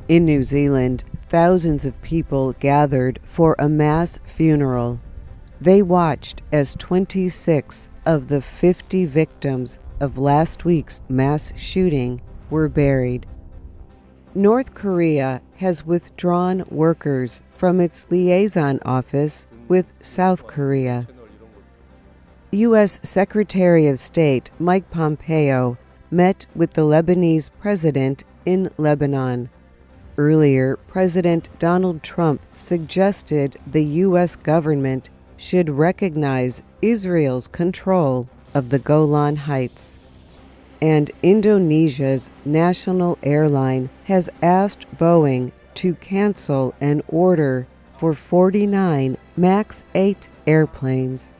In New Zealand, thousands of people gathered for a mass funeral. They watched as 26 of the 50 victims of last week's mass shooting were buried. North Korea has withdrawn workers from its liaison office with South Korea. U.S. Secretary of State Mike Pompeo met with the Lebanese president in Lebanon. Earlier, President Donald Trump suggested the U.S. government should recognize Israel's control of the Golan Heights. And Indonesia's national airline has asked Boeing to cancel an order for 49 MAX 8 airplanes.